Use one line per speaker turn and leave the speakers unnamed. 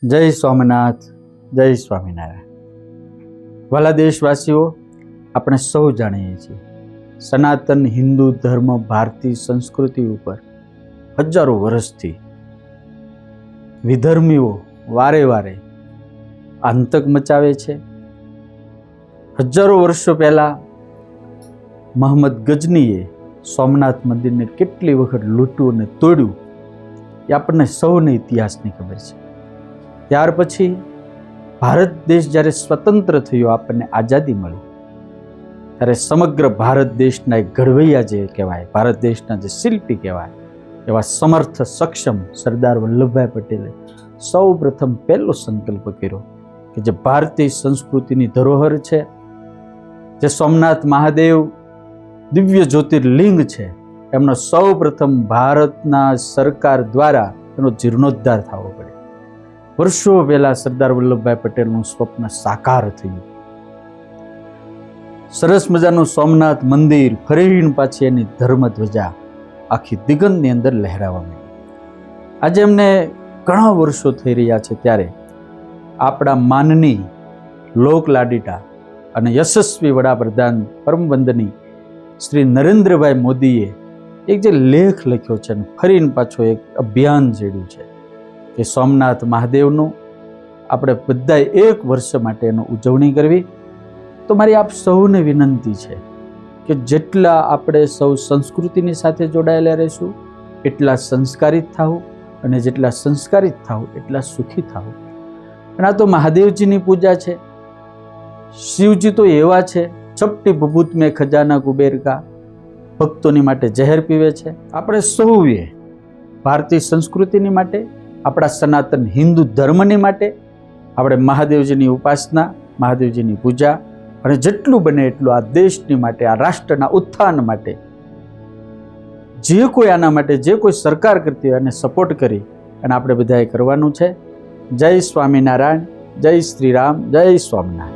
જય સોમનાથ, જય સ્વામિનારાયણ. વાલા દેશવાસીઓ, આપણે સૌ જાણીએ છીએ સનાતન હિન્દુ ધર્મ ભારતીય સંસ્કૃતિ ઉપર હજારો વર્ષથી વિધર્મીઓ વારે વારે આતંક મચાવે છે. હજારો વર્ષો પહેલા મોહમ્મદ ગજનીએ સોમનાથ મંદિરને કેટલી વખત લૂંટ્યું અને તોડ્યું એ આપણને સૌને ઇતિહાસની ખબર છે. ત્યાર પછી ભારત દેશ જ્યારે સ્વતંત્ર થયો, આપણને આઝાદી મળી, ત્યારે સમગ્ર ભારત દેશના એક ઘડવૈયા જે કહેવાય, ભારત દેશના જે શિલ્પી કહેવાય, એવા સમર્થ સક્ષમ સરદાર વલ્લભભાઈ પટેલે સૌ પ્રથમ પહેલો સંકલ્પ કર્યો કે જે ભારતીય સંસ્કૃતિની ધરોહર છે, જે સોમનાથ મહાદેવ દિવ્ય જ્યોતિર્લિંગ છે, એમનો સૌ પ્રથમ ભારતના સરકાર દ્વારા એનો જીર્ણોદ્ધાર થવો પડે. વર્ષો પહેલા સરદાર વલ્લભભાઈ પટેલનું સ્વપ્ન સાકાર થયું. સરસ મજાનું સોમનાથ મંદિર ફરીને પાછી એની ધર્મધ્વજા આખી દિગંતની અંદર લહેરાવા માંડી. આજે એમને ઘણા વર્ષો થઈ રહ્યા છે, ત્યારે આપણા માનની લોકલાડીટા અને યશસ્વી વડાપ્રધાન પરમવંદની શ્રી નરેન્દ્રભાઈ મોદીએ એક જે લેખ લખ્યો છે અને ફરીને પાછો એક અભિયાન છેડ્યું છે કે સોમનાથ મહાદેવનું આપણે બધાએ એક વર્ષ માટે એનો ઉજવણી કરવી. તો મારી આપ સૌને વિનંતી છે કે જેટલા આપણે સૌ સંસ્કૃતિની સાથે જોડાયેલા રહીશું એટલા સંસ્કારિત થાવું, અને જેટલા સંસ્કારિત થાવું એટલા સુખી થાવું. અને આ તો મહાદેવજીની પૂજા છે. શિવજી તો એવા છે, ચપટી ભભૂત મેં ખજાના કુબેર કા, ભક્તોની માટે ઝેર પીવે છે. આપણે સૌએ ભારતીય સંસ્કૃતિની માટે, આપણા સનાતન હિન્દુ ધર્મની માટે આપણે મહાદેવજીની ઉપાસના, મહાદેવજીની પૂજા, અને જેટલું બને એટલું આ દેશની માટે, આ રાષ્ટ્રના ઉત્થાન માટે, જે કોઈ આના માટે જે કોઈ સરકાર કરતી હોય એને સપોર્ટ કરી અને આપણે બધાએ કરવાનું છે. જય સ્વામિનારાયણ, જય શ્રી રામ, જય સ્વામિનારાયણ.